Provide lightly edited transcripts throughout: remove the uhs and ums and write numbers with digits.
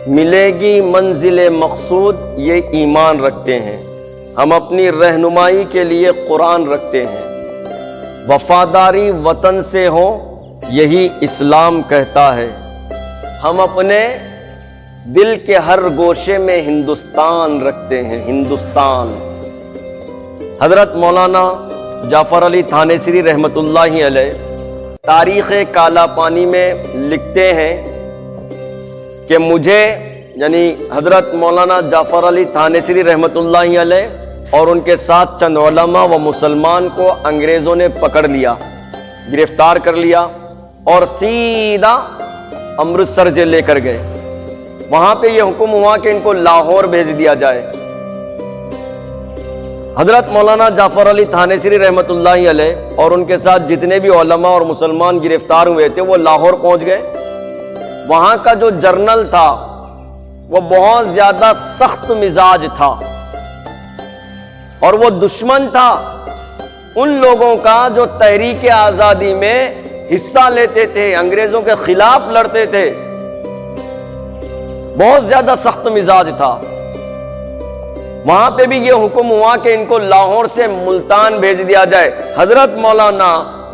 ملے گی منزل مقصود یہ ایمان رکھتے ہیں، ہم اپنی رہنمائی کے لیے قرآن رکھتے ہیں، وفاداری وطن سے ہو یہی اسلام کہتا ہے، ہم اپنے دل کے ہر گوشے میں ہندوستان رکھتے ہیں، ہندوستان۔ حضرت مولانا جعفر علی تھانیسری رحمۃ اللہ علیہ تاریخ کالا پانی میں لکھتے ہیں کہ مجھے، یعنی حضرت مولانا جعفر علی تھانیسری رحمۃ اللہ علیہ اور ان کے ساتھ چند علماء و مسلمان کو انگریزوں نے پکڑ لیا، گرفتار کر لیا اور سیدھا امرتسر جیل لے کر گئے۔ وہاں پہ یہ حکم ہوا کہ ان کو لاہور بھیج دیا جائے۔ حضرت مولانا جعفر علی تھانیسری رحمۃ اللہ علیہ اور ان کے ساتھ جتنے بھی علماء اور مسلمان گرفتار ہوئے تھے وہ لاہور پہنچ گئے۔ وہاں کا جو جرنل تھا وہ بہت زیادہ سخت مزاج تھا اور وہ دشمن تھا ان لوگوں کا جو تحریک آزادی میں حصہ لیتے تھے، انگریزوں کے خلاف لڑتے تھے، بہت زیادہ سخت مزاج تھا۔ وہاں پہ بھی یہ حکم ہوا کہ ان کو لاہور سے ملتان بھیج دیا جائے۔ حضرت مولانا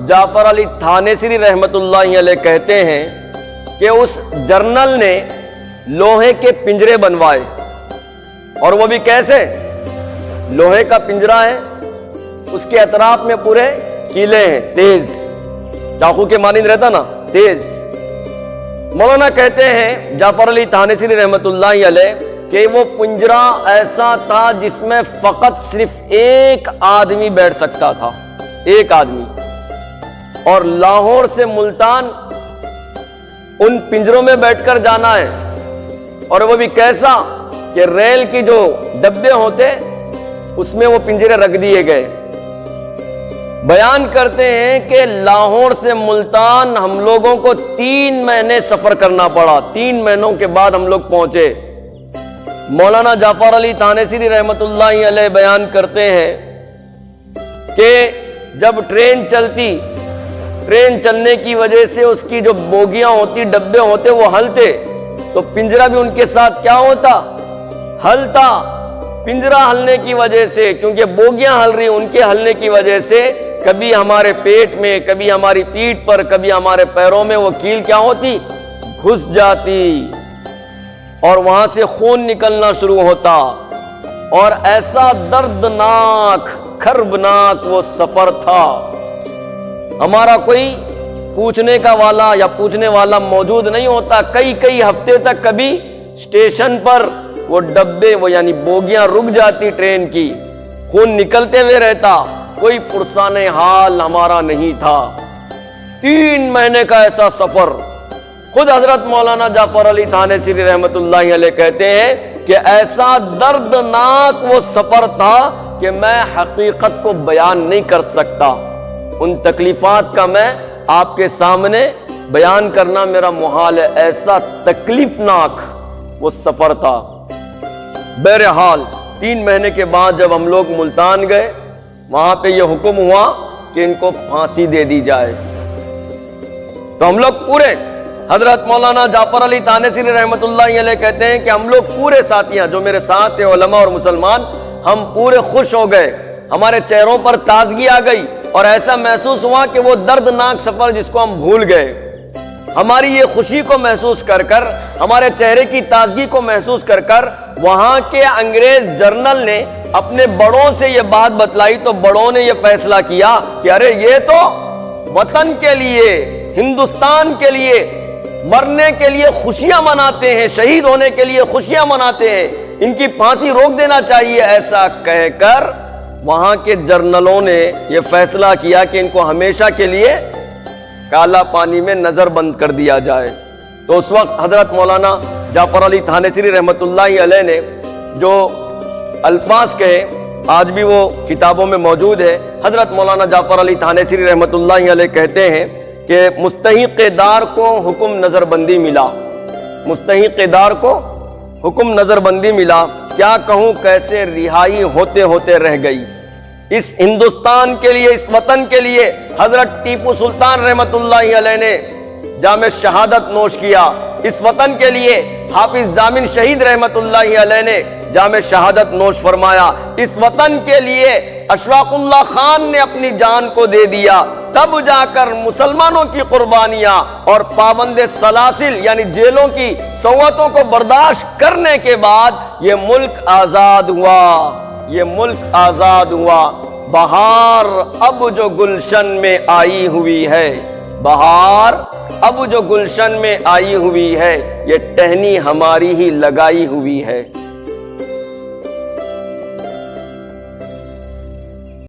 جعفر علی تھانیسری رحمۃ اللہ علیہ کہتے ہیں کہ اس جرنل نے لوہے کے پنجرے بنوائے، اور وہ بھی کیسے؟ لوہے کا پنجرا ہے، اس کے اطراف میں پورے کیلے ہیں، تیز، چاقو کے مانند رہتا نا، تیز۔ مولانا کہتے ہیں جعفر علی تھانیسری رحمۃ اللہ علیہ کہ وہ پنجرا ایسا تھا جس میں فقط صرف ایک آدمی بیٹھ سکتا تھا، ایک آدمی، اور لاہور سے ملتان ان پنجروں میں بیٹھ کر جانا ہے، اور وہ بھی کیسا کہ ریل کی جو ڈبے ہوتے اس میں وہ پنجرے رکھ دیے گئے۔ بیان کرتے ہیں کہ لاہور سے ملتان ہم لوگوں کو 3 مہینے سفر کرنا پڑا، 3 مہینوں کے بعد ہم لوگ پہنچے۔ مولانا جعفر علی تھانیسری رحمۃ اللہ علیہ بیان کرتے ہیں کہ جب ٹرین چلتی، ٹرین چلنے کی وجہ سے اس کی جو بوگیاں ہوتی، ڈبے ہوتے، وہ ہلتے، تو پنجرا بھی ان کے ساتھ کیا ہوتا؟ ہلتا۔ پنجرا ہلنے کی وجہ سے، کیونکہ بوگیاں ہل رہی، ان کے ہلنے کی وجہ سے کبھی ہمارے پیٹ میں، کبھی ہماری پیٹھ پر، کبھی ہمارے پیروں میں وہ کیل کیا ہوتی؟ گھس جاتی، اور وہاں سے خون نکلنا شروع ہوتا، اور ایسا دردناک، کربناک وہ سفر تھا۔ ہمارا کوئی پوچھنے کا والا یا پوچھنے والا موجود نہیں ہوتا، کئی ہفتے تک کبھی اسٹیشن پر وہ ڈبے، وہ یعنی بوگیاں رک جاتی ٹرین کی، خون نکلتے ہوئے رہتا، کوئی پرسان حال ہمارا نہیں تھا۔ 3 مہینے کا ایسا سفر۔ خود حضرت مولانا جعفر علی تھانیسری رحمۃ اللہ علیہ کہتے ہیں کہ ایسا دردناک وہ سفر تھا کہ میں حقیقت کو بیان نہیں کر سکتا، ان تکلیفات کا میں آپ کے سامنے بیان کرنا میرا محال ہے، ایسا تکلیفناک وہ سفر تھا۔ بہرحال 3 مہینے کے بعد جب ہم لوگ ملتان گئے، وہاں پہ یہ حکم ہوا کہ ان کو پھانسی دے دی جائے۔ تو ہم لوگ پورے، حضرت مولانا جعفر علی تھانیسری رحمۃ اللہ علیہ کہتے ہیں کہ ہم لوگ پورے ساتھیاں جو میرے ساتھ تھے، علماء اور مسلمان، ہم پورے خوش ہو گئے، ہمارے چہروں پر تازگی آ گئی، اور ایسا محسوس ہوا کہ وہ دردناک سفر جس کو ہم بھول گئے، ہماری یہ خوشی کو محسوس کر کر، ہمارے چہرے کی تازگی کو محسوس کر کر، وہاں کے انگریز جرنل نے اپنے بڑوں سے یہ بات بتلائی، تو بڑوں نے یہ فیصلہ کیا کہ ارے یہ تو وطن کے لیے، ہندوستان کے لیے مرنے کے لیے خوشیاں مناتے ہیں، شہید ہونے کے لیے خوشیاں مناتے ہیں، ان کی پھانسی روک دینا چاہیے۔ ایسا کہہ کر وہاں کے جرنلوں نے یہ فیصلہ کیا کہ ان کو ہمیشہ کے لیے کالا پانی میں نظر بند کر دیا جائے۔ تو اس وقت حضرت مولانا جعفر علی تھانیسری رحمۃ اللہ علیہ نے جو الفاظ کہے، آج بھی وہ کتابوں میں موجود ہے۔ حضرت مولانا جعفر علی تھانیسری رحمۃ اللہ علیہ کہتے ہیں کہ مستحق دار کو حکم نظر بندی ملا، مستحق دار کو حکم نظر بندی ملا، کیا کہوں کیسے رہائی ہوتے ہوتے رہ گئی۔ اس ہندوستان کے لیے، اس وطن کے لیے حضرت ٹیپو سلطان رحمت اللہ علیہ نے جام شہادت نوش کیا۔ اس وطن کے لیے حافظ ضامن شہید رحمت اللہ علیہ نے جام شہادت نوش فرمایا۔ اس وطن کے لیے اشفاق اللہ خان نے اپنی جان کو دے دیا۔ تب جا کر مسلمانوں کی قربانیاں اور پابند سلاسل یعنی جیلوں کی صوتوں کو برداشت کرنے کے بعد یہ ملک آزاد ہوا، یہ ملک آزاد ہوا۔ بہار اب جو گلشن میں آئی ہوئی ہے، بہار اب جو گلشن میں آئی ہوئی ہے، یہ ٹہنی ہماری ہی لگائی ہوئی ہے۔